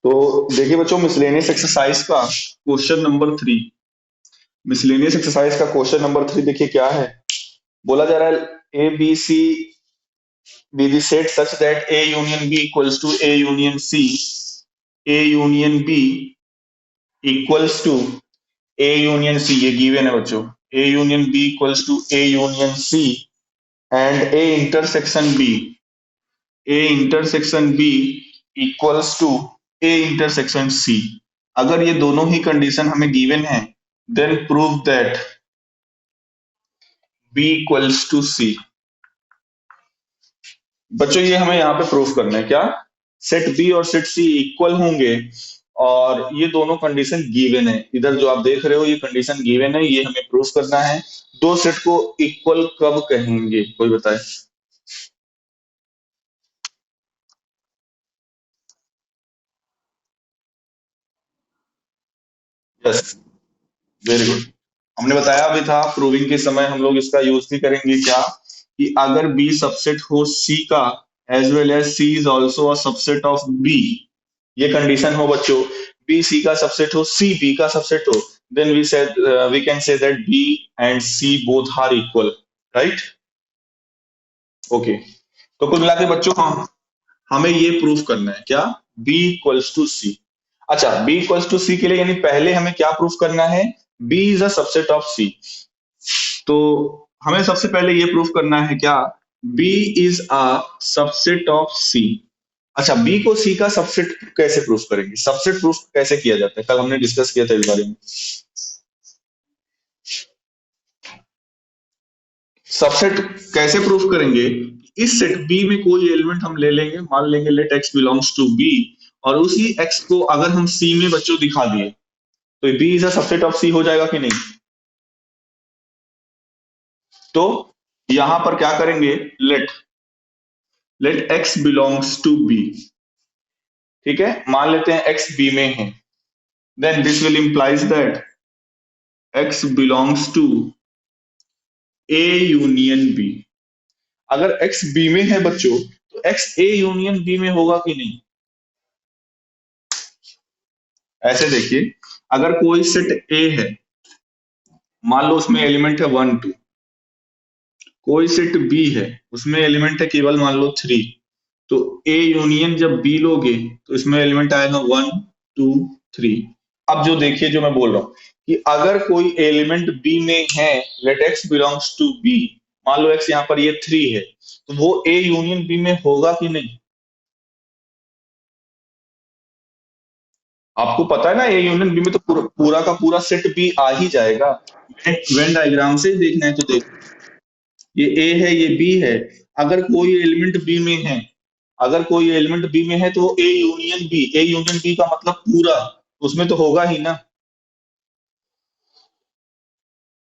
तो देखिए बच्चों, मिसलेनियस एक्सरसाइज का क्वेश्चन नंबर 3। मिसलेनियस एक्सरसाइज का क्वेश्चन नंबर 3 देखिए क्या है। बोला जा रहा है A B C B B set such that A union B equals to A union C, A union B equals to A union C, ये गिवन है बच्चों। A union B equals to A union C and A intersection B, A intersection B equals to A intersection सी। अगर ये दोनों ही condition हमें given है, then prove that B equals to C. बच्चों ये हमें यहाँ पे प्रूफ करना है क्या, सेट बी और सेट सी इक्वल होंगे और ये दोनों कंडीशन गिवन है। इधर जो आप देख रहे हो ये कंडीशन गिवन है, ये हमें प्रूफ करना है। दो सेट को इक्वल कब कहेंगे, कोई बताए। Yes, very good. हमने बताया भी था प्रूविंग के समय हम लोग इसका यूज भी करेंगे क्या, कि अगर बी सबसेट हो सी का as well as C is also a subset of B, ये कंडीशन हो बच्चों, बी सी का सबसेट हो, सी बी का सबसेट हो, then we can say that B and C both are equal, right. Okay, तो कुल मिला के बच्चों हमें ये प्रूफ करना है क्या, बी इक्वल्स टू सी। अच्छा, बी इक्वल्स टू सी के लिए यानी पहले हमें क्या प्रूफ करना है, B is a subset of C. तो हमें सबसे पहले ये प्रूफ करना है क्या, B is a subset of C. अच्छा, बी को सी का सबसेट कैसे प्रूफ करेंगे, सबसेट प्रूफ कैसे किया जाता है, कल हमने डिस्कस किया था इस बारे में। सबसेट कैसे प्रूफ करेंगे, इस सेट बी में कोई एलिमेंट हम ले लेंगे, मान लेंगे let x belongs to B, और उसी एक्स को अगर हम सी में बच्चों दिखा दिए तो B is a subset of C हो जाएगा कि नहीं। तो यहां पर क्या करेंगे, let let x belongs to B. ठीक है, मान लेते हैं एक्स बी में है, then this will implies that x belongs to A union B. अगर एक्स बी में है बच्चों तो एक्स ए यूनियन बी में होगा कि नहीं। ऐसे देखिए, अगर कोई सेट ए है, मान लो उसमें एलिमेंट है 1 2, कोई सेट बी है उसमें एलिमेंट है केवल मान लो 3, तो ए यूनियन जब बी लोगे तो इसमें एलिमेंट आएगा 1 2 3। अब जो देखिए जो मैं बोल रहा हूं कि अगर कोई एलिमेंट बी में है, let x belongs to B, मान लो एक्स यहाँ पर ये 3 है, तो वो ए यूनियन बी में होगा कि नहीं। आपको पता है ना ए यूनियन बी में तो पूरा का पूरा सेट बी आ ही जाएगा। वेन डायग्राम से ही देखना है तो देख, ये ए है ये बी है, अगर कोई एलिमेंट बी में है, अगर कोई एलिमेंट बी में है तो A union B, A union B का मतलब पूरा, उसमें तो होगा ही ना।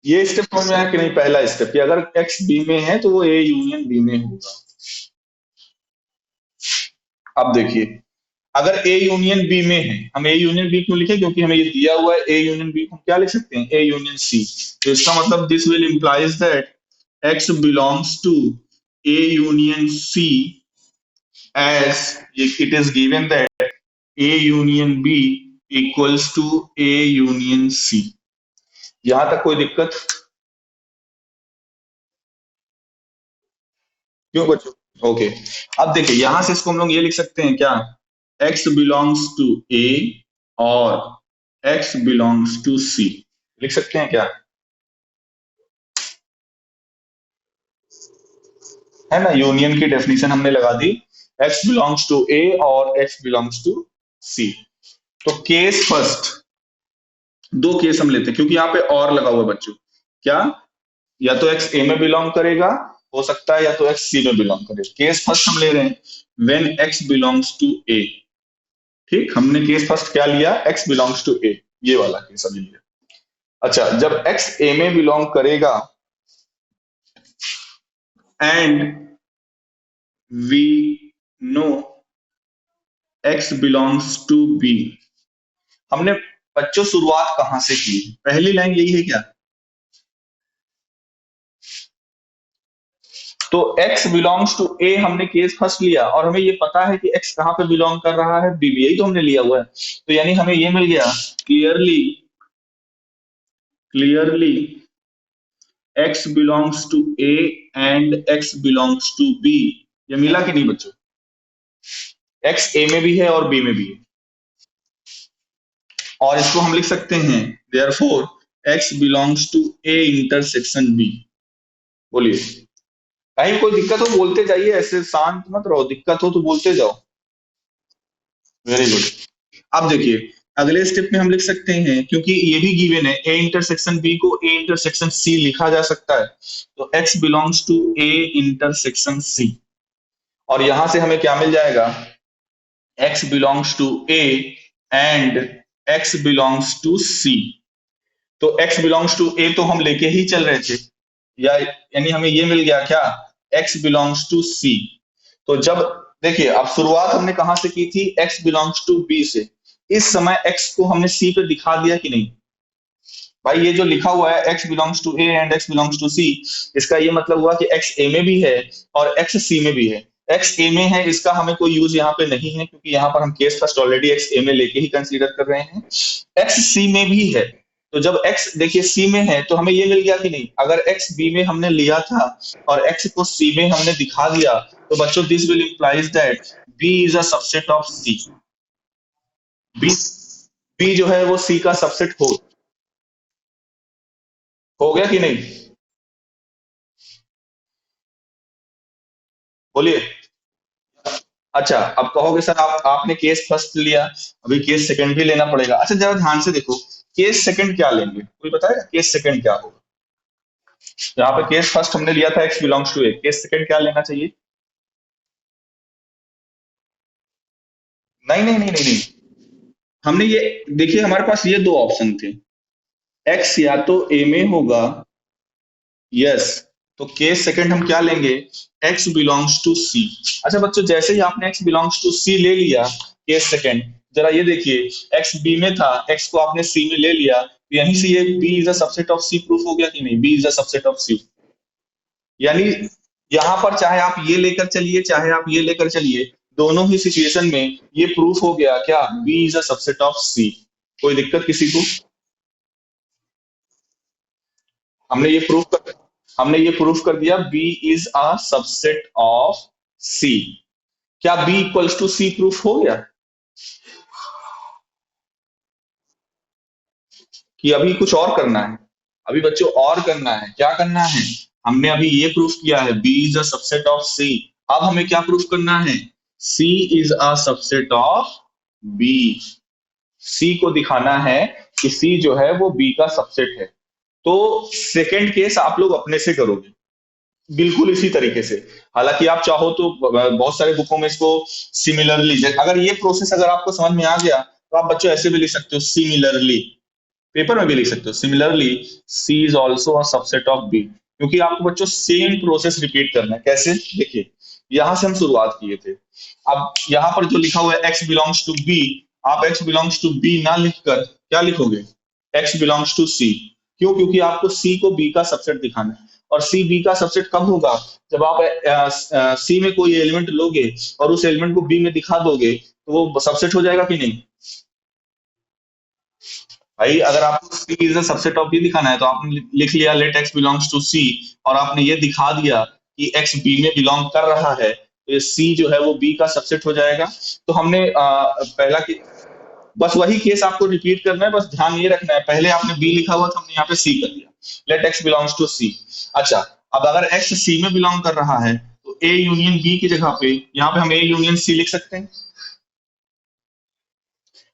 ये स्टेप समझ में आया कि नहीं, पहला स्टेप कि अगर एक्स बी में है तो वो ए यूनियन बी में होगा। अब देखिए, अगर ए यूनियन बी में है, हम ए यूनियन बी क्यों लिखे, क्योंकि हमें ये दिया हुआ है ए यूनियन बी, हम क्या लिख सकते हैं ए यूनियन सी। तो इसका मतलब this will implies that x belongs to A union C as it is given that A union B equals to A union C. यहां तक कोई दिक्कत, क्यों बच्चों। ओके, अब देखिए यहां से इसको हम लोग ये लिख सकते हैं क्या, एक्स बिलोंग्स टू ए और एक्स बिलोंग्स टू सी, लिख सकते हैं क्या, है ना। यूनियन की डेफिनेशन हमने लगा दी, एक्स बिलोंग्स टू ए और एक्स बिलोंग्स टू सी। तो केस फर्स्ट, दो केस हम लेते हैं क्योंकि यहाँ पे और लगा हुआ है बच्चों, क्या, या तो एक्स ए में बिलोंग करेगा, हो सकता है या तो एक्स सी में बिलोंग करे। केस फर्स्ट हम ले रहे हैं when x belongs to A. ठीक, हमने केस फर्स्ट क्या लिया, एक्स बिलोंग्स टू ए, ये वाला केस अभी लिया। अच्छा, जब एक्स ए में बिलोंग करेगा and we know x belongs to B, हमने बच्चों शुरुआत कहां से की, पहली लाइन यही है क्या, तो x बिलोंग्स टू a हमने केस फर्स्ट लिया और हमें ये पता है कि x कहाँ पे बिलोंग कर रहा है, b यही तो हमने लिया हुआ है। तो यानी हमें ये मिल गया clearly clearly x belongs to a and x belongs to b। ये मिला कि नहीं बच्चों? x a में भी है और b में भी है, और इसको हम लिख सकते हैं therefore x belongs to a intersection b। बोलिए भाई, कोई दिक्कत हो बोलते जाइए, ऐसे शांत मत रहो, दिक्कत हो तो बोलते जाओ। Very good. अब देखिए अगले स्टेप में हम लिख सकते हैं, क्योंकि ये भी गिवन है a इंटरसेक्शन b को a इंटरसेक्शन c लिखा जा सकता है, तो x belongs to a intersection c, और यहां से हमें क्या मिल जाएगा, x belongs to a and x belongs to c। तो x बिलोंग्स टू a तो हम लेके ही चल रहे थे, या यानी हमें ये मिल गया क्या, x बिलोंग्स टू c। तो जब देखिए अब शुरुआत हमने कहां से की थी, x बिलोंग्स टू b से। इस समय x को हमने c पे दिखा दिया कि नहीं? भाई ये जो लिखा हुआ है x belongs to a and x belongs to c, इसका ये मतलब हुआ कि x a में भी है और x c में भी है। x a में है इसका हमें कोई यूज यहाँ पे नहीं है, क्योंकि यहाँ पर हम case first already x a में लेके ही कंसीडर कर रहे हैं। x c में भी है, तो जब x देखिए c में है तो हमें ये मिल गया कि नहीं, अगर x b में हमने लिया था और x को c में हमने दिखा दिया, तो बच्चों this will implies that b is a subset of c। b b जो है वो c का सबसेट हो गया कि नहीं? बोलिए। अच्छा अब कहोगे सर आप आपने केस फर्स्ट लिया, अभी केस सेकंड भी लेना पड़ेगा। अच्छा जरा ध्यान से देखो, केस सेकंड क्या लेंगे, कोई बताएगा केस सेकंड क्या होगा? यहाँ पे केस फर्स्ट हमने लिया था x belongs to a, case second क्या लेना चाहिए? नहीं नहीं नहीं नहीं नहीं, हमने ये देखिए हमारे पास ये दो ऑप्शन थे, x या तो a में होगा, यस, तो केस सेकंड हम क्या लेंगे, x बिलोंग्स टू c। अच्छा बच्चों जैसे ही आपने x बिलोंग्स टू c ले लिया केस सेकंड, जरा ये देखिए x b में था, x को आपने c में ले लिया, तो यहीं से ये b is a subset of c proof हो गया कि नहीं, b is a subset of c। यानी यहां पर चाहे आप ये लेकर चलिए चाहे आप ये लेकर चलिए, दोनों ही सिचुएशन में ये प्रूफ हो गया क्या, b is a subset of c। कोई दिक्कत किसी को? हमने ये प्रूफ कर हमने ये प्रूफ कर दिया b is a subset of c। क्या b equals to c proof हो गया कि अभी कुछ और करना है? अभी बच्चों और करना है, क्या करना है, हमने अभी ये प्रूफ किया है b is a subset of c। अब हमें क्या प्रूफ करना है, c is a subset of b। c को दिखाना है कि c जो है वो b का सबसेट है। तो सेकंड केस आप लोग अपने से करोगे बिल्कुल इसी तरीके से। हालांकि आप चाहो तो बहुत सारे बुकों में इसको सिमिलरली, अगर ये प्रोसेस अगर आपको समझ में आ गया तो आप बच्चों ऐसे भी लिख सकते हो सिमिलरली, पेपर में भी लिख सकते हो similarly C is also a subset of B, क्योंकि आपको बच्चों सेम प्रोसेस रिपीट करना है। कैसे, देखिए यहां से हम शुरुआत किए थे, अब यहाँ पर जो लिखा हुआ है एक्स बिलोंग्स टू बी, आप एक्स बिलोंग्स टू बी ना लिखकर क्या लिखोगे, एक्स बिलोंग्स टू सी। क्यों? क्योंकि आपको सी को बी का सबसेट दिखाना है, और सी बी का सबसेट कब होगा, जब आप सी में कोई एलिमेंट लोगे और उस एलिमेंट को बी में दिखा दोगे तो वो सबसेट हो जाएगा कि नहीं? भाई अगर आपको C is a subset of B दिखाना है तो आपने लिख लिया let x belongs to C, और आपने ये दिखा दिया कि एक्स बी में बिलोंग कर रहा है, तो ये सी जो है वो बी का सबसेट हो जाएगा। तो हमने पहला की बस वही केस आपको रिपीट करना है, बस ध्यान ये रखना है पहले आपने बी लिखा हुआ था, हमने यहाँ पे सी कर दिया, लेट एक्स बिलोंग्स टू सी। अच्छा अब अगर एक्स सी में बिलोंग कर रहा है तो ए यूनियन बी की जगह पे यहाँ पे हम ए यूनियन सी लिख सकते हैं,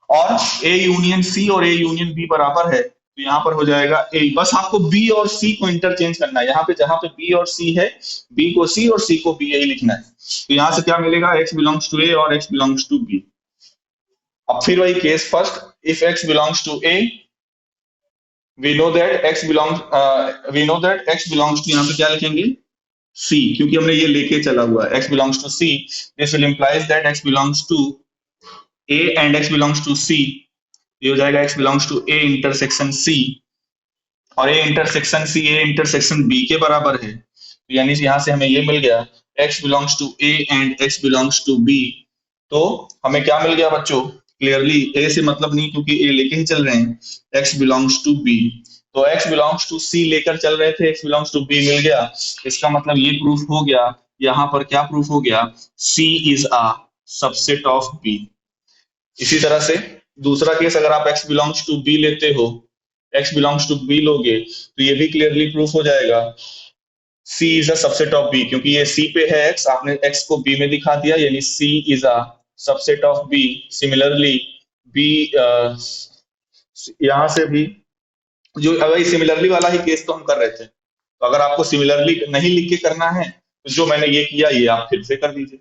और ए यूनियन सी और ए यूनियन बी बराबर है, तो यहाँ पर हो जाएगा ए। बस आपको बी और सी को इंटरचेंज करना है, यहाँ पे जहां पे बी और सी है बी को सी और सी को बी यही लिखना है। तो यहाँ से क्या मिलेगा, एक्स बिलोंग्स टू ए और एक्स बिलोंग्स टू बी। अब फिर वही case first, if x belongs to A we know that x belongs we know that x belongs to, यहाँ पे क्या लिखेंगे, सी, क्योंकि हमने ये लेके चला हुआ है x belongs to C, this will implies that x belongs to A and x belongs to C. ये हो जाएगा x belongs to A intersection C, और A intersection C A intersection B के बराबर है। यानी यहाँ से हमें ये मिल गया x belongs to a and x belongs to b। तो हमें क्या मिल गया बच्चों, क्लियरली a से मतलब नहीं क्योंकि a लेके ही चल रहे हैं, x बिलोंग्स टू b। तो x बिलोंग्स टू c लेकर चल रहे थे, x बिलोंग्स टू b मिल गया। इसका मतलब ये प्रूफ हो गया, यहाँ पर क्या प्रूफ हो गया, c is a subset of b। इसी तरह से दूसरा केस अगर आप x बिलोंग्स टू b लेते हो, x बिलोंग्स टू b लोगे तो ये भी क्लियरली प्रूफ हो जाएगा, C is a subset of B, क्योंकि ये C पे है x, आपने x को B में दिखा दिया, यानी C is a subset of B। Similarly B यहां से भी जो अगर सिमिलरली वाला ही केस तो हम कर रहे थे, तो अगर आपको सिमिलरली नहीं लिख के करना है तो जो मैंने ये किया ये आप फिर से कर दीजिए।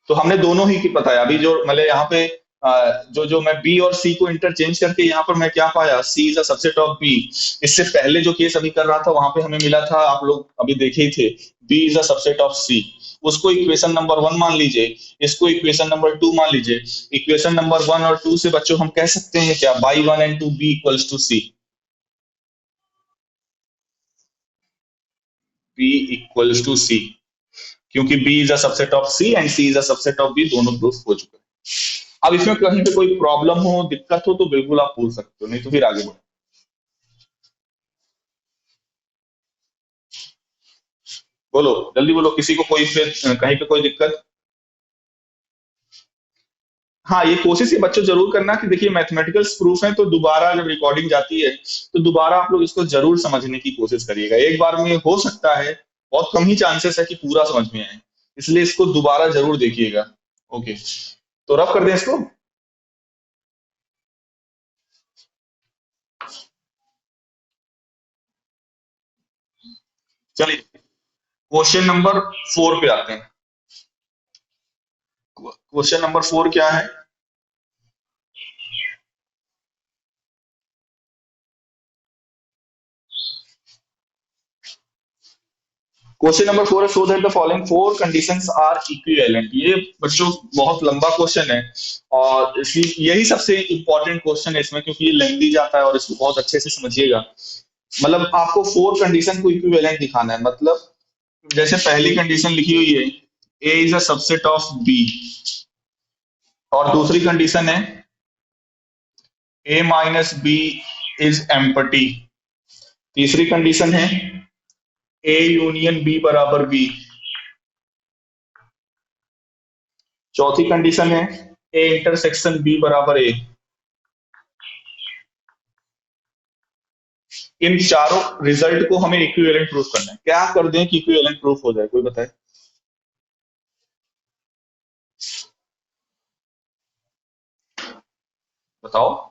तो हमने दोनों ही की बताया, अभी जो मतलब यहाँ पे जो जो मैं बी और सी को इंटरचेंज करके यहाँ पर मैं क्या पाया, C is a subset of B. इससे पहले जो केस अभी कर रहा था वहां पे हमें मिला था, आप लोग अभी देखे ही थे, B is a subset of C. उसको इक्वेशन नंबर 1 मान लीजिए, इसको इक्वेशन नंबर 2 मान लीजिए। इक्वेशन नंबर 1 और 2 से बच्चों हम कह सकते हैं क्या, by 1 and 2 B equals to C, B equals to C, क्योंकि B is a subset of C and C is a subset of B, दोनों प्रूफ हो चुके हैं। अब इसमें कहीं पे कोई प्रॉब्लम हो, दिक्कत हो तो बिल्कुल आप पूछ सकते हो, नहीं तो फिर आगे बढ़ो। बोलो जल्दी बोलो, किसी को कोई पे कहीं पे कोई दिक्कत। हाँ, ये कोशिश ये बच्चों जरूर करना कि देखिए मैथमेटिकल प्रूफ है तो दोबारा जब रिकॉर्डिंग जाती है तो दोबारा आप लोग इसको जरूर समझने की कोशिश करिएगा। एक बार में हो सकता है, बहुत कम ही चांसेस है कि पूरा समझ में आए, इसलिए इसको दोबारा जरूर देखिएगा। ओके, तो रफ कर दें इसको। चलिए क्वेश्चन नंबर 4 पे आते हैं। क्वेश्चन नंबर 4 क्या है, क्वेश्चन नंबर 4 है, show that the following four conditions are equivalent. ये बच्चों बहुत लंबा क्वेश्चन है और इसी यही सबसे इंपॉर्टेंट क्वेश्चन है इसमें, क्योंकि ये लेंथी जाता है और इसको बहुत अच्छे से समझिएगा। मतलब आपको फोर कंडीशन को इक्विवेलेंट दिखाना है, मतलब जैसे पहली कंडीशन लिखी हुई है, A is a subset of B, और दूसरी कंडीशन है A minus B is empty, तीसरी कंडीशन है ए यूनियन बी बराबर बी, चौथी कंडीशन है ए इंटरसेक्शन बी बराबर ए। इन चारों रिजल्ट को हमें इक्विवेलेंट प्रूफ करना है। क्या कर दें कि इक्विवेलेंट प्रूफ हो जाए, कोई बताए। बताओ।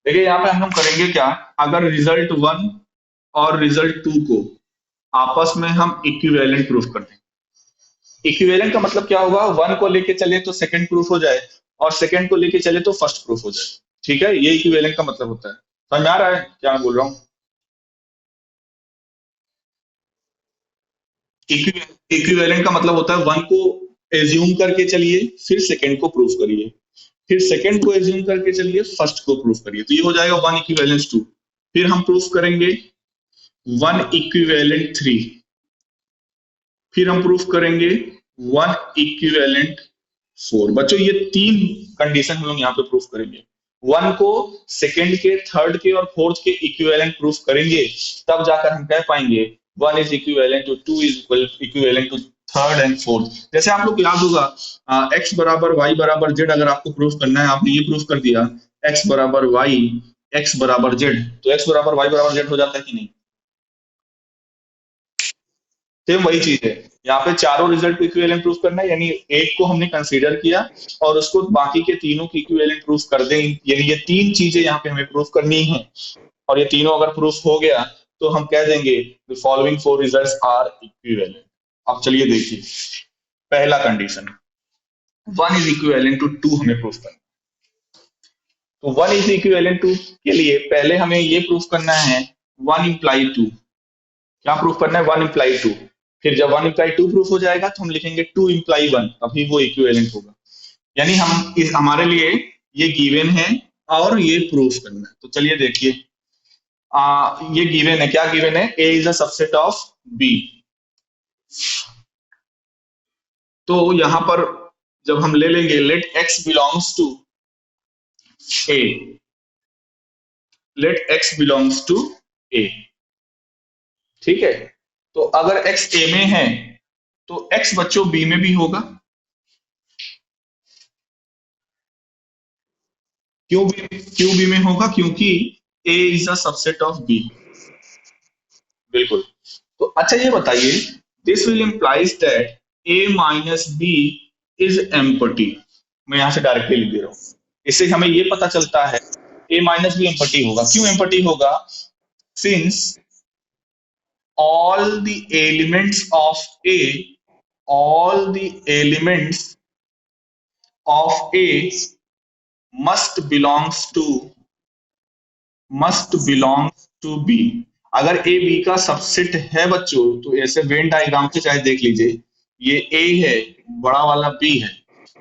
देखिए यहाँ पे हम लोग करेंगे क्या, अगर रिजल्ट 1 और रिजल्ट 2 को आपस में हम इक्विवेलेंट प्रूफ कर दें, इक्विवेलेंट का मतलब क्या होगा, 1 को लेके चले तो सेकंड प्रूफ हो जाए और सेकंड को लेके चले तो फर्स्ट प्रूफ हो जाए। ठीक है, ये इक्विवेलेंट का मतलब होता है। समझ में आ रहा है क्या मैं बोल रहा हूँ। इक्विवेलेंट का मतलब होता है 1 को एज्यूम करके चलिए, फिर सेकंड को प्रूफ करिए, फिर सेकंड को एज्यूम करके चलिए, फर्स्ट को प्रूफ करिए, तो ये हो जाएगा 1 इक्विवेलेंस 2। फिर हम प्रूफ करेंगे 1 इक्विवेलेंट 3, फिर हम प्रूफ करेंगे 1 इक्विवेलेंट 4। बच्चों ये तीन कंडीशन हम लोग यहाँ पे प्रूफ करेंगे, 1 को सेकंड के, थर्ड के और फोर्थ के इक्विवेलेंट प्रूफ करेंगे, तब जाकर हम कह पाएंगे 1 is equivalent to 2 is equivalent to third and fourth. जैसे आप लोग याद होगा, एक्स बराबर वाई बराबर जेड अगर आपको प्रूफ करना है, आपने ये प्रूफ कर दिया एक्स बराबर वाई एक्स बराबर जेड, तो एक्स बराबर वाई बराबर जेड हो जाता है कि नहीं। सेम वही चीज है, यहाँ पे चारों रिजल्ट को इक्विवेलेंट प्रूफ करना है, यानी एक को हमने कंसीडर किया और उसको बाकी के तीनों की इक्विवेलेंट प्रूफ कर दें, यानी ये तीन चीजें यहाँ पे हमें प्रूफ करनी है, और ये तीनों अगर प्रूफ हो गया तो हम कह देंगे the following four results are equivalent. अब चलिए देखिए, पहला कंडीशन 1 इज इक्विवेलेंट टू 2 हमें प्रूफ करना। तो 1 इज इक्विवेलेंट टू के लिए पहले हमें ये प्रूफ करना है 1 इंप्लाई 2। क्या प्रूफ करना है, 1 इंप्लाई 2। फिर जब 1 इंप्लाई 2 प्रूफ हो जाएगा तो हम लिखेंगे 2 इंप्लाई 1, तभी वो इक्विवेलेंट होगा। यानी हम हमारे लिए ये गिवन है और ये प्रूफ करना है। तो चलिए देखिए, ये गिवन है, क्या गिवन है? A is a subset of B. तो यहां पर जब हम ले लेंगे let x belongs to A, let x belongs to A, ठीक है। तो अगर एक्स ए में है तो एक्स बच्चों बी में भी होगा। क्यों बी में होगा? क्योंकि A is a subset of B. बिल्कुल। तो अच्छा ये बताइए, this will implies that A minus B is empty. मैं यहां से डायरेक्टली लिख दे रहा हूं, इससे हमें ये पता चलता है ए माइनस बी एम्पटी होगा। क्यों एम्पटी होगा? Since all the elements of A, all the elements of A must belongs to B। अगर ए बी का सबसेट है बच्चों, तो ऐसे वेन डायग्राम से चाहे देख लीजिए, ये ए है, बड़ा वाला बी है,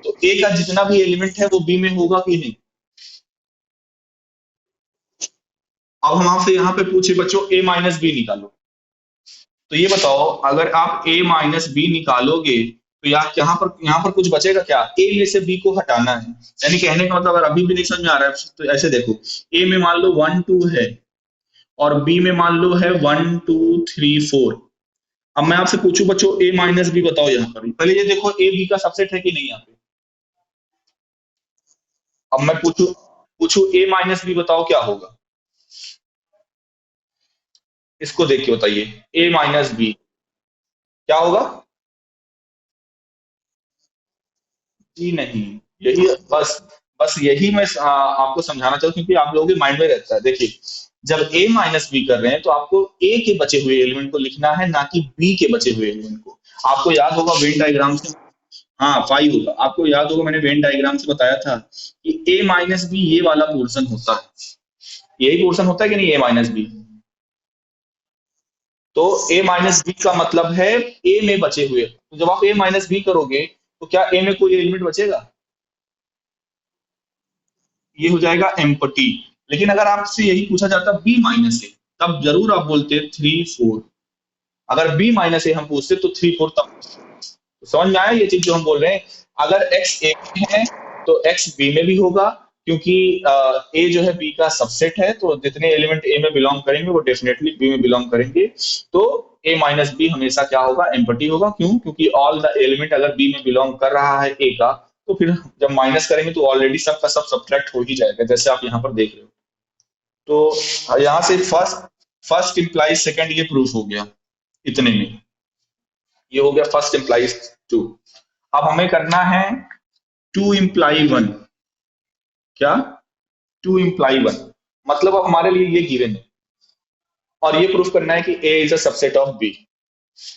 तो ए का जितना भी एलिमेंट है वो बी में होगा कि नहीं? अब हम आपसे यहाँ पे पूछे बच्चों ए माइनस बी निकालो, तो ये बताओ अगर आप a माइनस बी निकालोगे तो यहाँ पर कुछ बचेगा क्या? a में से b को हटाना है। यानी कहने का मतलब अगर अभी भी नहीं समझ में आ रहा है तो ऐसे देखो, a में मान लो 1 2 है और b में मान लो है 1 2 3 4। अब मैं आपसे पूछूं बच्चों a माइनस बी बताओ, यहाँ पर पहले ये देखो a b का सबसेट है कि नहीं यहाँ पे। अब मैं पूछूं पूछूं a माइनस बी बताओ क्या होगा, इसको देख के बताइए। a माइनस बी क्या होगा? जी नहीं, यही बस बस यही मैं आपको समझाना चाहूँ, क्योंकि आप लोगों के माइंड में रहता है। देखिए, जब a माइनस बी कर रहे हैं तो आपको a के बचे हुए एलिमेंट को लिखना है, ना कि b के बचे हुए एलिमेंट को। आपको याद होगा वेन डायग्राम से, हाँ 5 होगा, आपको याद होगा मैंने वेन डायग्राम से बताया था कि a माइनस बी ये वाला पोर्शन होता है, यही पोर्शन होता है कि नहीं, a माइनस बी। तो a माइनस बी का मतलब है a में बचे हुए। तो जब आप a माइनस बी करोगे तो क्या a में कोई एलिमेंट बचेगा? ये हो जाएगा एम्पटी। लेकिन अगर आपसे यही पूछा जाता बी माइनस ए, तब जरूर आप बोलते 3 4। अगर बी माइनस ए हम पूछते तो 3 4 तब। तो समझ में आया ये चीज जो हम बोल रहे हैं? अगर एक्स ए में है तो एक्स बी में भी होगा, क्योंकि ए जो है बी का सबसेट है, तो जितने एलिमेंट ए में बिलोंग करेंगे वो डेफिनेटली बी में बिलोंग करेंगे। तो ए माइनस बी हमेशा क्या होगा? एम्पटी होगा। क्यों? क्योंकि ऑल द एलिमेंट अगर बी में बिलोंग कर रहा है ए का, तो फिर जब माइनस करेंगे तो ऑलरेडी सब का सब सब्ट्रैक्ट हो ही जाएगा, जैसे आप यहाँ पर देख रहे हो। तो यहाँ से फर्स्ट फर्स्ट इंप्लाइज सेकंड ये प्रूफ हो गया इतने में, ये हो गया फर्स्ट इंप्लाइज टू। अब हमें करना है टू इंप्लाई वन। क्या? टू इंप्लाई वन मतलब अब हमारे लिए ये गिवन है और ये प्रूफ करना है कि A is a subset of B.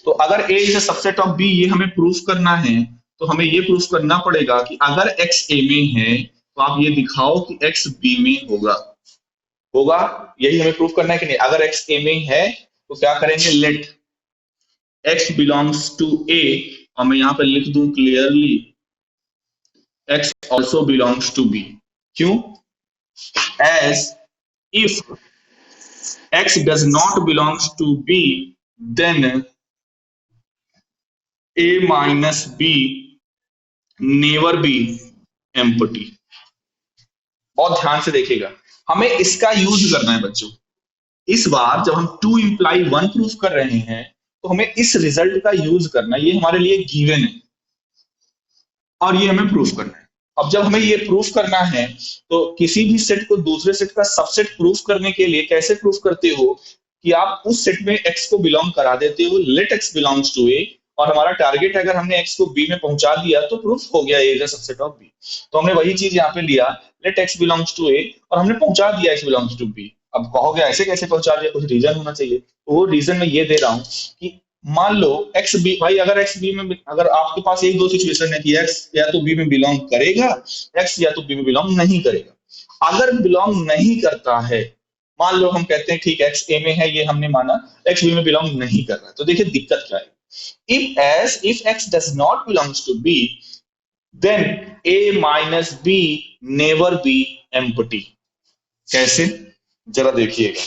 तो अगर A is a subset of B ये हमें प्रूफ करना है, तो हमें ये प्रूफ करना पड़ेगा कि अगर एक्स ए में है तो आप ये दिखाओ कि एक्स बी में होगा। होगा, यही हमें प्रूफ करना है कि नहीं? अगर एक्स ए में है तो क्या करेंगे? Late x belongs to A, और मैं यहां पर लिख दूं clearly x also belongs to b। क्यों? as if x does not belongs to b, then a minus b never be empty। बहुत ध्यान से देखिएगा, हमें इसका यूज करना है बच्चों। इस बार जब हम टू इंप्लाई वन प्रूफ कर रहे हैं तो हमें इस रिजल्ट का यूज करना है, ये हमारे लिए गिवन है और ये हमें प्रूफ करना है। अब जब हमें ये प्रूफ करना है तो किसी भी सेट को दूसरे सेट का सबसेट प्रूफ करने के लिए कैसे प्रूफ करते हो कि आप उस सेट में एक्स को बिलोंग करा देते हो, late x belongs to A, और हमारा टारगेट अगर हमने एक्स को बी में पहुंचा दिया तो प्रूफ हो गया A is a subset of B. तो हमने वही चीज यहाँ पे लिया, let x belongs to A, और हमने पहुंचा दिया एक्स बिलोंग्स टू बी। अब कहोगे ऐसे कैसे पहुंचा दिया, कुछ रीजन होना चाहिए। तो वो रीजन मैं ये दे रहा हूँ कि मान लो एक्स बी, भाई अगर एक्स बी में, अगर आपके पास एक दो सिचुएशन है कि एक्स या तो बी में बिलोंग करेगा, एक्स या तो बी में बिलोंग नहीं करेगा। अगर बिलोंग नहीं करता है, मान लो हम कहते हैं ठीक है एक्स ए में है, ये हमने माना, एक्स बी में बिलोंग नहीं कर रहा है, तो देखिए दिक्कत क्या है। if x does not belongs to b, then a minus b never be empty। कैसे? जरा देखिएगा,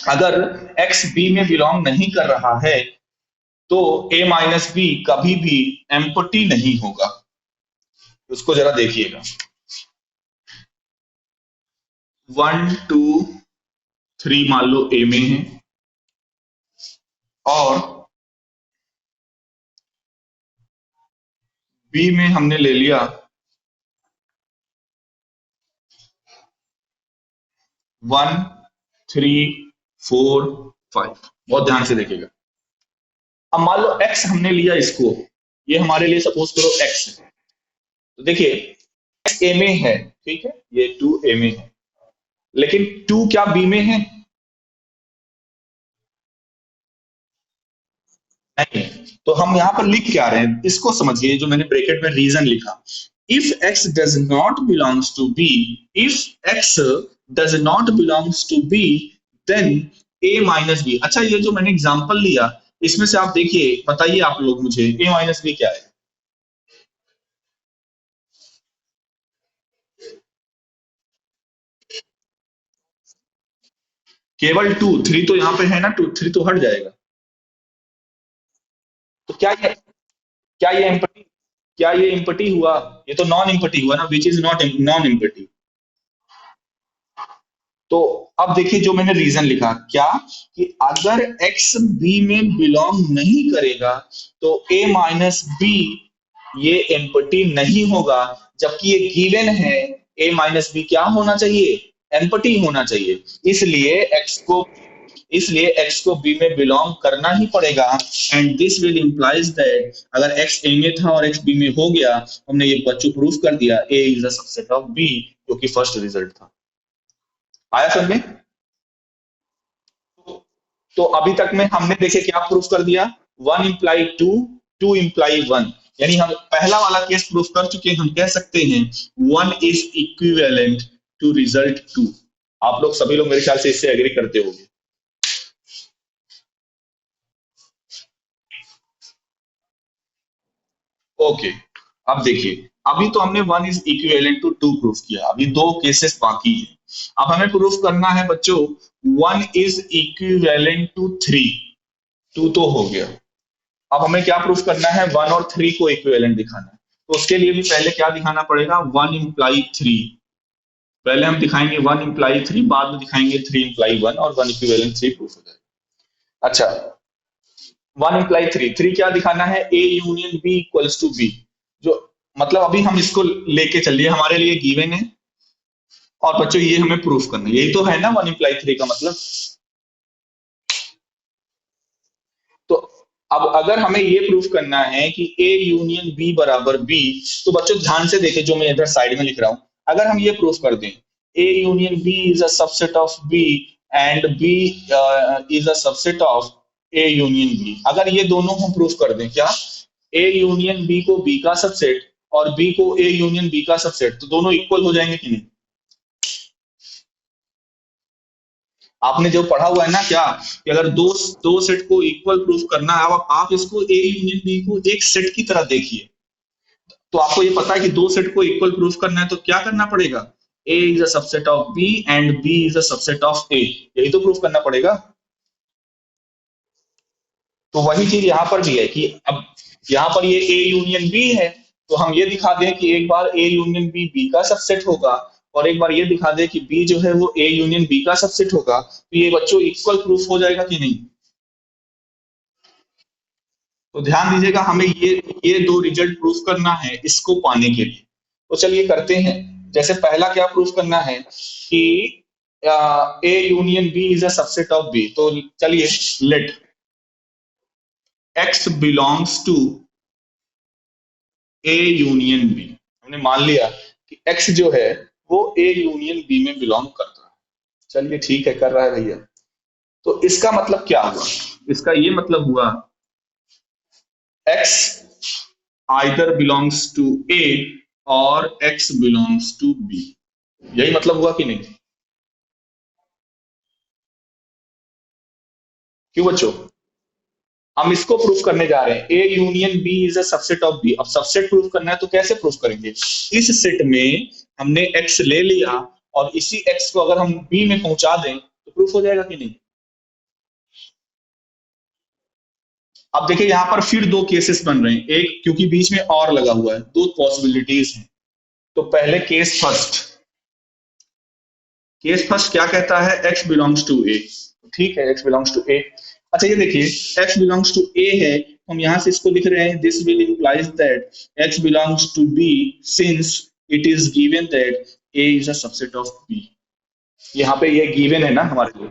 अगर x b में बिलोंग नहीं कर रहा है तो a माइनस बी कभी भी एम्प्टी नहीं होगा। उसको जरा देखिएगा, 1 2 3 मान लो a में है और b में हमने ले लिया 1 3 4 5। बहुत ध्यान से देखिएगा। अब मान लो x हमने लिया, इसको ये हमारे लिए सपोज करो x है, तो देखिए x a में है, ठीक है, ये 2 a में है, लेकिन 2 क्या b में है? नहीं। तो हम यहाँ पर लिख क्या रहे हैं, इसको समझिए, जो मैंने ब्रैकेट में रीजन लिखा, if x does not belongs to b, if x does not belongs to b, then a minus B. अच्छा, ये जो मैंने एग्जांपल लिया, इसमें से आप देखिए, बताइए आप लोग मुझे, a माइनस बी क्या है? केवल 2, 3 तो यहाँ पे है ना, 2 3 तो हट जाएगा। तो क्या ये एम्पटी, क्या ये इम्पटी हुआ? ये तो नॉन इम्पटी हुआ ना, which is not non empty. तो अब देखिए जो मैंने रीजन लिखा, क्या कि अगर x b में बिलोंग नहीं करेगा तो a माइनस बी ये एम्पटी नहीं होगा, जबकि ये गिवन है a माइनस बी क्या होना चाहिए? एम्पटी होना चाहिए। इसलिए x को b में बिलोंग करना ही पड़ेगा। And this will implies that अगर x a में था और x b में हो गया, हमने ये बच्चों प्रूफ कर दिया a is a subset of b, जो कि फर्स्ट रिजल्ट था। आया समझ में? तो अभी तक में हमने देखे क्या प्रूफ कर दिया, 1 इम्प्लाई 2, 2 इम्प्लाई 1, यानी हम पहला वाला केस प्रूफ कर चुके हैं। हम कह सकते हैं 1 इज इक्विवेलेंट टू रिजल्ट 2। आप लोग सभी लोग मेरे ख्याल से इससे एग्री करते होंगे। ओके, अब देखिए, अभी तो हमने 1 इज इक्विवेलेंट टू 2 प्रूफ किया, अभी दो केसेस बाकी है। अब हमें प्रूफ करना है बच्चों 1 इज इक्विवेलेंट टू 3। 2 तो हो गया, अब हमें क्या प्रूफ करना है, 1 और 3 को इक्विवेलेंट दिखाना है। तो उसके लिए भी पहले क्या दिखाना पड़ेगा, 1 इम्प्लाई 3। पहले हम दिखाएंगे 1 इम्प्लाई 3, बाद में दिखाएंगे 3 इम्प्लाई 1, और 1 इक्विवेलेंट 3 प्रूफ हो जाएगा। अच्छा, 1 इम्प्लाई 3, 3 क्या दिखाना है, A union B equals to B. जो मतलब अभी हम इसको लेके चलिए, हमारे लिए गिवन है, और बच्चों ये हमें प्रूफ करना है, यही तो है ना 1 इम्प्लाई 3 का मतलब। तो अब अगर हमें ये प्रूफ करना है कि ए यूनियन बी बराबर बी, तो बच्चों ध्यान से देखें जो मैं इधर साइड में लिख रहा हूं। अगर हम ये प्रूफ कर दें A union B is a subset of B and B is a subset of A union B, अगर ये दोनों हम प्रूफ कर दें, क्या ए यूनियन बी को बी का सबसेट और बी को ए यूनियन बी का सबसेट, तो दोनों इक्वल हो जाएंगे कि नहीं? आपने जो पढ़ा हुआ है ना, क्या कि अगर दो दो सेट को इक्वल प्रूफ करना है, अब आप इसको ए यूनियन बी को एक सेट की तरह देखिए। तो आपको ये पता है कि दो सेट को इक्वल प्रूफ करना है तो क्या करना पड़ेगा, A is a subset of B and B is a subset of A, यही तो प्रूफ करना पड़ेगा। तो वही चीज यहाँ पर भी है कि अब यहाँ पर ये ए यूनियन बी है, तो हम ये दिखा दें कि एक बार ए यूनियन बी बी का सबसेट होगा, और एक बार ये दिखा दें कि बी जो है वो ए यूनियन बी का सबसेट होगा, तो ये बच्चों इक्वल प्रूफ हो जाएगा कि नहीं? तो ध्यान दीजिएगा, हमें ये दो रिजल्ट प्रूफ करना है इसको पाने के लिए। तो चलिए करते हैं। जैसे पहला क्या प्रूफ करना है कि A union B is a subset of B, तो चलिए let x belongs to A union B. हमने मान लिया कि एक्स जो है वो ए यूनियन बी में बिलोंग करता है। चलिए ठीक है, कर रहा है भैया। तो इसका मतलब क्या हुआ, इसका ये मतलब हुआ x either belongs to A और X belongs to B, यही मतलब हुआ कि नहीं? क्यों बच्चों? हम इसको प्रूफ करने जा रहे हैं, A union B is a subset of B. अब सबसेट प्रूफ करना है तो कैसे प्रूफ करेंगे, इस सेट में हमने एक्स ले लिया और इसी एक्स को अगर हम बी में पहुंचा दें तो प्रूफ हो जाएगा कि नहीं? अब देखिए यहाँ पर फिर दो केसेस बन रहे हैं, एक क्योंकि बीच में और लगा हुआ है, दो पॉसिबिलिटीज हैं। तो पहले केस फर्स्ट क्या कहता है, x बिलोंग्स टू ए। ठीक है, x बिलोंग्स टू ए। अच्छा ये देखिए, x बिलोंग्स टू ए है, हम यहां से इसको लिख रहे हैं, this will implies that x belongs to B since it is given that a is a subset of b। यहाँ पे ये गिवन है ना हमारे लिए,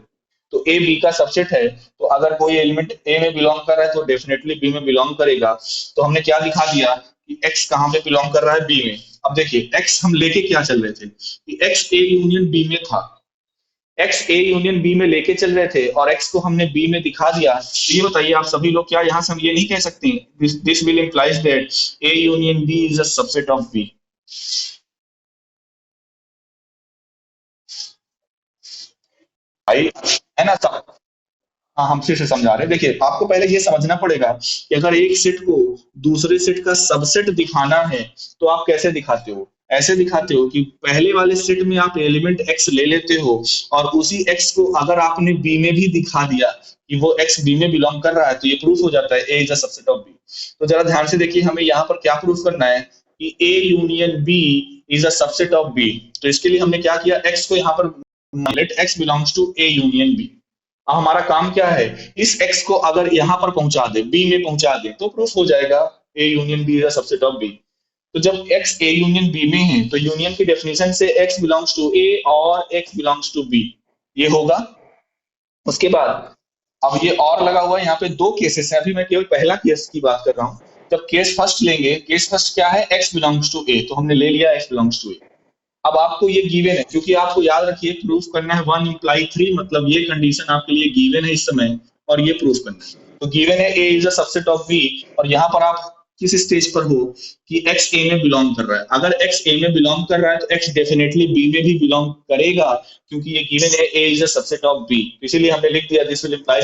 तो ए बी का सबसेट है, तो अगर कोई एलिमेंट ए में बिलोंग कर रहा है तो डेफिनेटली बी में बिलोंग करेगा। तो हमने क्या दिखा दिया कि एक्स कहाँ पे बिलोंग कर रहा है, बी में। अब देखिए एक्स हम लेके क्या चल रहे थे कि एक्स ए यूनियन बी में था, एक्स ए यूनियन बी में लेके चल रहे थे और एक्स को हमने बी में दिखा दिया। तो ये बताइए आप सभी लोग, क्या यहाँ से हम ये नहीं कह सकते this will implies that A union B is a subset of B. भाई है ना सब। हाँ हम फिर से समझा रहे हैं, देखिए आपको पहले ये समझना पड़ेगा कि अगर एक सेट को दूसरे सेट का सबसेट दिखाना है तो आप कैसे दिखाते हो। ऐसे दिखाते हो कि पहले वाले सेट में आप एलिमेंट एक्स ले लेते हो और उसी एक्स को अगर आपने बी में भी दिखा दिया कि वो एक्स बी में बिलोंग कर रहा है, तो ये प्रूफ हो जाता है A is a subset of B. तो जरा ध्यान से देखिए, हमें यहाँ पर क्या प्रूफ करना है कि A union B is a subset of B. तो इसके लिए हमने क्या किया, एक्स को यहाँ पर let x belongs to A union B. अब हमारा काम क्या है, इस एक्स को अगर यहां पर पहुंचा दे, बी में पहुंचा दे, तो प्रूफ हो जाएगा A union B is a subset of B. तो जब एक्स ए यूनियन बी में है तो यूनियन की डेफिनेशन से एक्स बिलोंग्स टू ए और एक्स बिलोंग्स टू बी, ये होगा। उसके बाद अब ये और लगा हुआ है, यहाँ पे दो केसेस है, अभी मैं केवल पहला केस की बात कर रहा हूँ। जब केस फर्स्ट लेंगे, केस फर्स्ट क्या है, एक्स बिलोंग्स टू ए, तो हमने ले लिया एक्स बिलोंग्स टू ए। अब आपको ये गिवन है, क्योंकि आपको याद रखिए प्रूफ करना है वन इम्प्लाई थ्री, मतलब ये कंडीशन आपके लिए गिवन है इस समय, और ये प्रूफ करना है। तो गिवन है A is a subset of B, और यहाँ पर आप किस स्टेज पर हो कि एक्स ए में बिलोंग कर रहा है। अगर एक्स ए में बिलोंग कर रहा है तो एक्स डेफिनेटली बी में भी बिलोंग करेगा, क्योंकि ये गिवन है A is a subset of B. इसीलिए हमने लिख दिया this will imply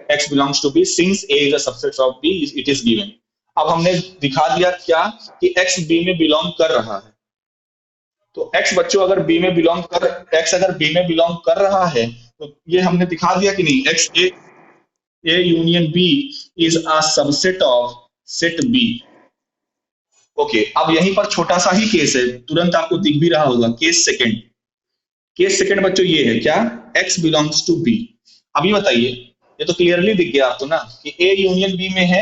x belongs to B since A is a subset of B, it is given. अब हमने दिखा दिया क्या कि एक्स बी में बिलोंग कर रहा है। तो एक्स बच्चों अगर बी में बिलोंग कर एक्स अगर बी में बिलोंग कर रहा है तो ये हमने दिखा दिया कि नहीं, x A union B is a subset of set B. Okay, अब यहीं पर छोटा सा ही केस है, तुरंत आपको दिख भी रहा होगा, केस सेकंड। केस सेकंड बच्चों ये है क्या, एक्स बिलोंग्स टू बी। अभी बताइए, ये तो क्लियरली दिख गया आपको ना कि ए यूनियन बी में है,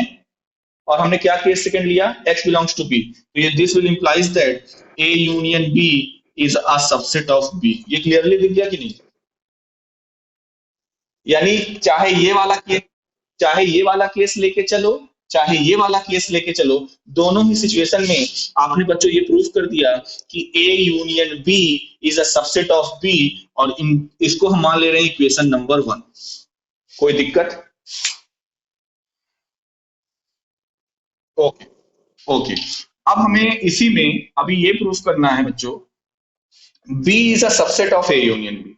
और हमने क्या केस सेकंड लिया, एक्स बिलोंग्स टू बी। तो ये this will implies that A union B is a subset of B. ये क्लियरली दिख गया कि नहीं। यानी चाहे ये वाला केस लेके चलो, चाहे ये वाला केस लेके चलो, दोनों ही सिचुएशन में आपने बच्चों ये प्रूफ कर दिया कि A union B is a subset of B. और इसको हम मान ले रहे हैं इक्वेशन नंबर वन। कोई दिक्कत। ओके। ओके, अब हमें इसी में अभी ये प्रूफ करना है बच्चों, B is a subset of A union B.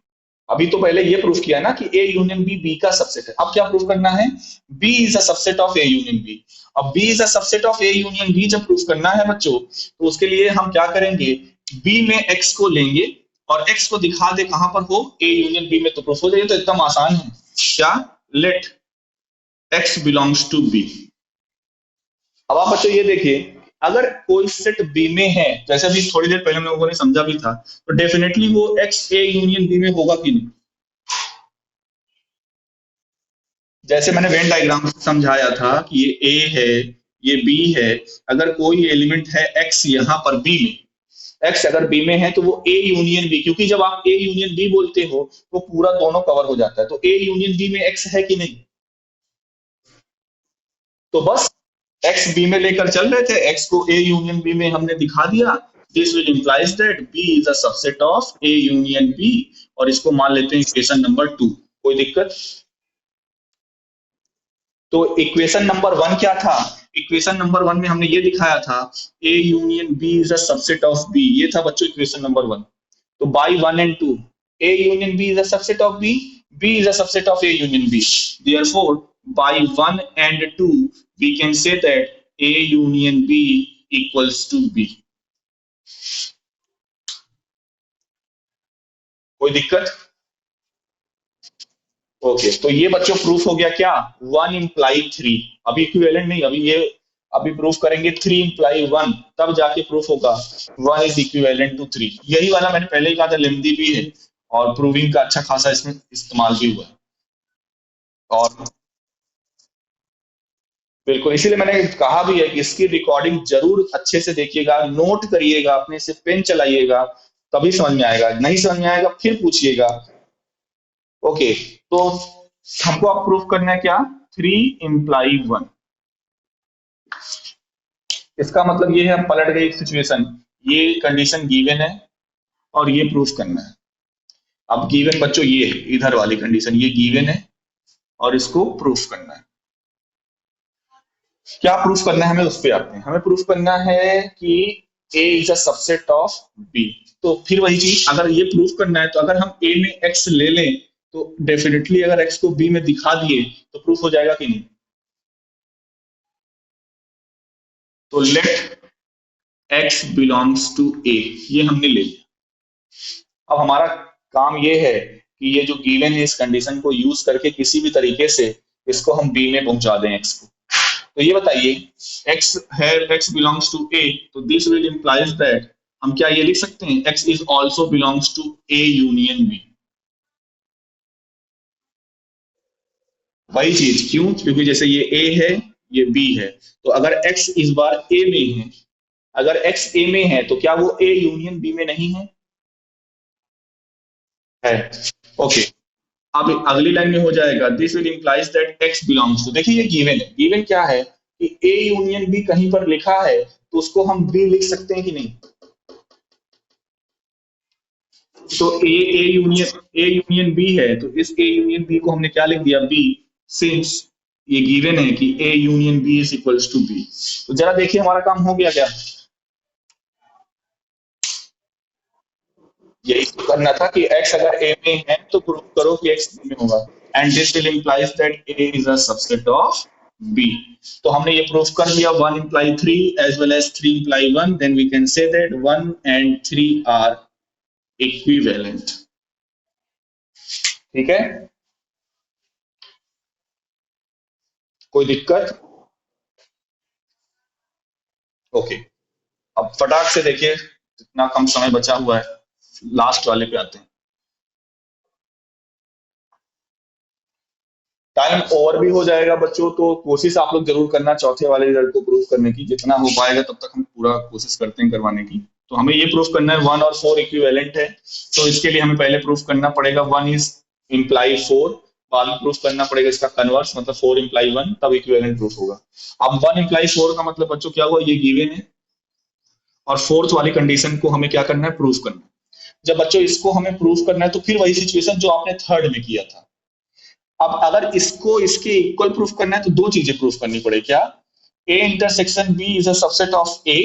अभी तो पहले ये प्रूफ किया ना कि ए यूनियन बी बी का सबसेट है, अब क्या प्रूफ करना है, B is a subset of A union B. अब B is a subset of A union B जब प्रूफ करना है बच्चों, तो उसके लिए हम क्या करेंगे, बी में एक्स को लेंगे और एक्स को दिखा दे कहां पर हो, ए यूनियन बी में, तो प्रूफ हो जाएगा। तो एकदम आसान है, क्या, let x belongs to B. अब आप बच्चों ये देखिए, अगर कोई सेट बी में है, जैसे अभी थोड़ी देर पहले हम लोगों ने समझा भी था, तो डेफिनेटली वो एक्स ए यूनियन बी में होगा कि नहीं। जैसे मैंने वेन डायग्राम से समझाया था कि ये ए है, ये बी है, अगर कोई एलिमेंट है एक्स यहाँ पर बी में, एक्स अगर बी में है तो वो ए यूनियन बी, क्योंकि जब आप ए यूनियन बी बोलते हो तो पूरा दोनों कवर हो जाता है, तो ए यूनियन बी में एक्स है कि नहीं। तो बस एक्स बी में लेकर चल रहे थे, एक्स को ए यूनियन बी में हमने दिखा दिया, this will implies that B is a subset of A union B, और इसको मान लेते हैं इक्वेशन नंबर टू। कोई दिक्कत। तो इक्वेशन नंबर वन क्या था, इक्वेशन नंबर वन में हमने ये दिखाया था A union B is a subset of B, ये था बच्चों इक्वेशन नंबर वन। तो by one and two, A union B is a subset of B, B is a subset of A union B, therefore by 1 and 2 we can say that a union b equals to b। कोई दिक्कत। Okay, तो ये बच्चों proof हो गया क्या, one imply three. अभी equivalent नहीं, अभी ये अभी प्रूफ करेंगे थ्री इम्प्लाई वन, तब जाके प्रूफ होगा one is equivalent to three. यही वाला मैंने पहले ही कहा था, लेंदी भी है और प्रूविंग का अच्छा खासा इसमें इस्तेमाल भी हुआ है। और बिल्कुल, इसीलिए मैंने कहा भी है कि इसकी रिकॉर्डिंग जरूर अच्छे से देखिएगा, नोट करिएगा, अपने से पेन चलाइएगा, तभी समझ में आएगा, नहीं समझ में आएगा फिर पूछिएगा। ओके, तो हमको अब प्रूफ करना है क्या, थ्री इम्प्लाई वन। इसका मतलब ये है, अब पलट गई सिचुएशन, ये कंडीशन गिवन है और ये प्रूफ करना है। अब गिवन बच्चों ये है, इधर वाली कंडीशन ये गिवन है और इसको प्रूफ करना है। क्या प्रूफ करना है हमें, उस पर आते हैं। हमें प्रूफ करना है कि A is a subset of B. तो फिर वही चीज, अगर ये प्रूफ करना है तो अगर हम ए में एक्स ले लें तो डेफिनेटली अगर एक्स को बी में दिखा दिए तो प्रूफ हो जाएगा कि नहीं। तो लेट एक्स बिलोंग्स टू ए, ये हमने ले लिया। अब हमारा काम ये है कि ये जो गिवन है इस कंडीशन को यूज करके किसी भी तरीके से इसको हम बी में पहुंचा दें एक्स को। तो ये बताइए, x है, x बिलोंग्स टू a, तो दिस विल इंप्लाइज दैट हम क्या ये लिख सकते हैं, x is also belongs to a union b। वही चीज, क्यों, क्योंकि जैसे ये a है ये b है, तो अगर x इस बार a में है, अगर x a में है तो क्या वो a यूनियन b में नहीं है, है। ओके, अब अगली लाइन में हो जाएगा, this will implies that x belongs to, देखिए ये गिवन है, गिवन क्या है कि a यूनियन b कहीं पर लिखा है तो उसको हम b लिख सकते हैं कि नहीं। तो ए यूनियन बी है, तो इस ए यूनियन बी को हमने क्या लिख दिया, बी, सिंस ये गिवन है कि A union B is equals to B. तो जरा देखिए हमारा काम हो गया क्या, यही तो करना था कि x अगर a में है तो प्रूव करो कि x b में होगा, and this will implies that a is a subset of b। तो हमने ये प्रूफ कर दिया, one imply three as well as three imply one, then we can say that one and three are equivalent. ठीक है, कोई दिक्कत। Okay, अब फटाक से देखिए, इतना कम समय बचा हुआ है, लास्ट वाले पे आते हैं। टाइम ओवर भी हो जाएगा बच्चों, तो कोशिश आप लोग जरूर करना चौथे वाले रिजल्ट को प्रूव करने की, जितना हो पाएगा तब तक हम पूरा कोशिश करते हैं करवाने की। तो हमें ये प्रूफ करना है वन और फोर इक्विवेलेंट है, तो इसके लिए हमें पहले प्रूफ करना पड़ेगा वन इज इम्प्लाई फोर, बाद में प्रूफ करना पड़ेगा इसका कन्वर्स, मतलब फोर इम्प्लाई वन, तब इक्विवेलेंट प्रूफ होगा। अब वन इम्प्लाई फोर का मतलब बच्चों क्या हुआ, ये गिवन है और फोर्थ वाली कंडीशन को हमें क्या करना है, प्रूफ करना है। जब बच्चों इसको हमें प्रूफ करना है तो फिर वही सिचुएशन जो आपने थर्ड में किया था। अब अगर इसको इसके इक्वल प्रूफ करना है तो दो चीजें प्रूफ करनी पड़े, क्या, A intersection B is a subset of A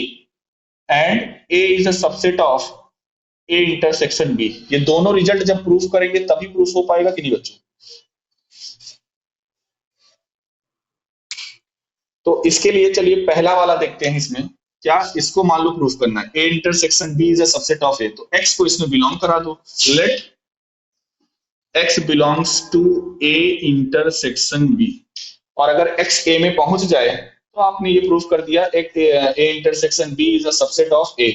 and A is a subset of A intersection B. ये दोनों रिजल्ट जब प्रूफ करेंगे तभी प्रूफ हो पाएगा कि नहीं बच्चों। तो इसके लिए चलिए पहला वाला देखते हैं, इसमें क्या, इसको मान लो प्रूफ करना है, A intersection B is a subset of A, तो एक्स को इसमें बिलोंग करा दो, let x belongs to a intersection b। और अगर x a में पहुंच जाए तो आपने ये प्रूफ कर दिया a intersection b is a subset of a।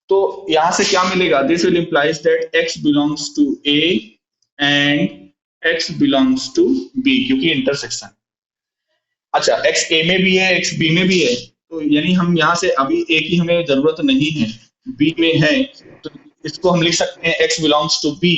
तो यहां से क्या मिलेगा, this will implies that x belongs to a and x belongs to b, क्योंकि इंटरसेक्शन। अच्छा, x a में भी है x b में भी है, तो यानी हम यहाँ से अभी a की हमें जरूरत नहीं है, b में है, तो इसको हम लिख सकते हैं x belongs to b,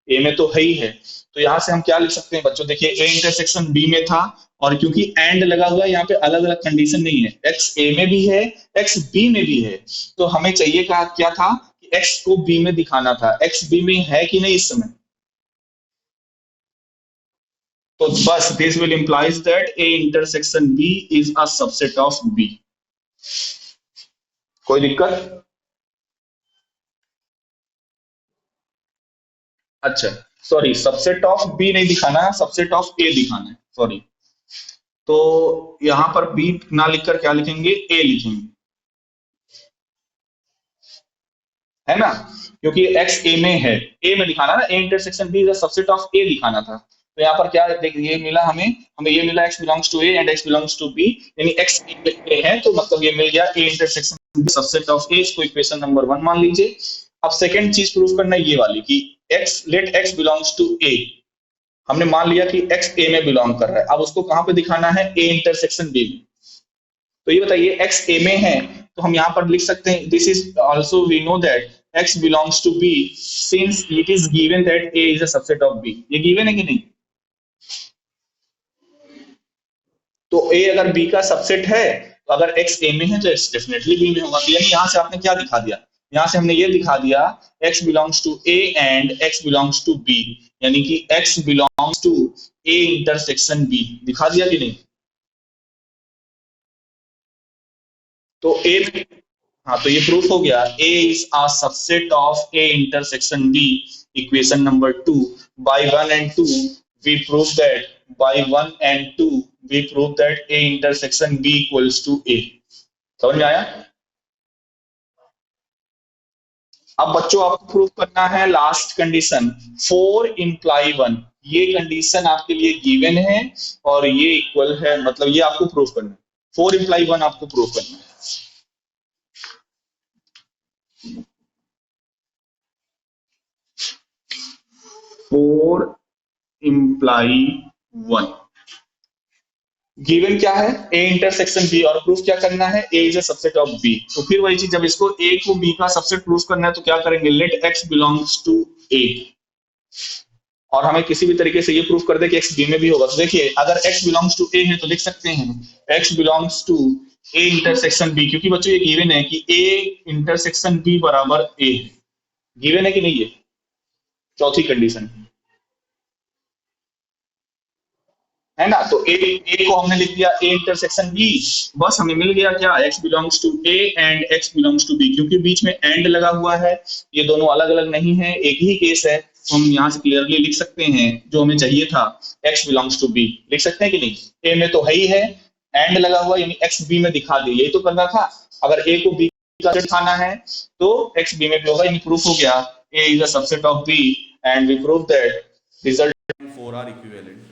a में तो है ही है। तो यहाँ से हम क्या लिख सकते हैं बच्चों, देखिए a इंटरसेक्शन b में था, और क्योंकि एंड लगा हुआ है यहाँ पे अलग अलग कंडीशन नहीं है, x a में भी है x b में भी है, तो हमें चाहिए क्या था कि x को b में दिखाना था, x b में है कि नहीं इस समय। तो बस this will implies that a intersection b is a subset of b। कोई दिक्कत। अच्छा, सॉरी, सबसेट ऑफ बी नहीं दिखाना है, सबसेट ऑफ ए दिखाना है, सॉरी। तो यहां पर बी ना लिखकर क्या लिखेंगे, ए लिखेंगे, है ना, क्योंकि एक्स ए में है, ए में दिखाना ना, A intersection B is subset of A दिखाना था। तो यहाँ पर क्या ये मिला हमें हमें ये मिला x belongs to A and x belongs to B, यानी x ए है तो मतलब ये मिल गया A intersection subset of A, इसको इक्वेशन नंबर 1 मान लीजिए। अब सेकंड चीज प्रूव करना है ये वाली कि लेट x बिलोंग्स टू ए, हमने मान लिया कि x a में बिलोंग कर रहा है, अब उसको कहां पे दिखाना है, a इंटरसेक्शन b में। तो ये बताइए x a में है तो हम यहां पर लिख सकते हैं this is also we know that x belongs to b since it is given that a is a subset of b। ये गिवन है कि नहीं? तो a अगर b का सबसेट है तो अगर x a में है तो x डेफिनेटली b में होगा। तो यानी यहां से आपने क्या दिखा दिया, यहां से हमने ये दिखा दिया x belongs to a and x belongs to b, यानी कि x belongs to a intersection b, दिखा दिया कि नहीं? तो a, हाँ तो ये प्रूफ हो गया a is a subset of a intersection b, equation number 2। By 1 and 2 we prove that by 1 and 2 we prove that a intersection b equals to a। समझ में आया? अब बच्चों आपको प्रूफ करना है लास्ट कंडीशन 4 इंप्लाई 1। ये कंडीशन आपके लिए गिवन है और ये इक्वल है, मतलब ये आपको प्रूफ करना है, 4 इंप्लाई 1 आपको प्रूफ करना है। 4 इंप्लाई 1 गिवन क्या है, a इंटरसेक्शन b, और प्रूफ क्या करना है, a is a subset of b। तो फिर वही चीज, जब इसको a को b का सबसेट प्रूफ करना है तो क्या करेंगे, let x belongs to a, और हमें किसी भी तरीके से ये प्रूफ कर दे कि x b में भी होगा। तो देखिए अगर x बिलोंग्स टू a है तो लिख सकते हैं x belongs to a intersection b, क्योंकि बच्चों ये गिवन है कि a इंटरसेक्शन b बराबर a है, गिवन है कि नहीं? ये चौथी कंडीशन है ना। तो ए को हमने लिख दिया ए इंटरसेक्शन बी, बस हमें मिल गया क्या, x belongs to A and x belongs to B, क्योंकि बीच में एंड लगा हुआ है, ये दोनों अलग अलग नहीं है, एक ही केस है। तो हम यहाँ से क्लियरली लिख सकते हैं जो हमें चाहिए था x बिलोंग्स टू बी, लिख सकते हैं कि नहीं? ए में तो है ही है, एंड लगा हुआ यानी x बी में दिखा दे, यही तो करना था। अगर a को b का दिखाना है तो x b में भी होगा, यानी प्रूफ हो गया a is a subset of b and we prove that result 4 are equivalent.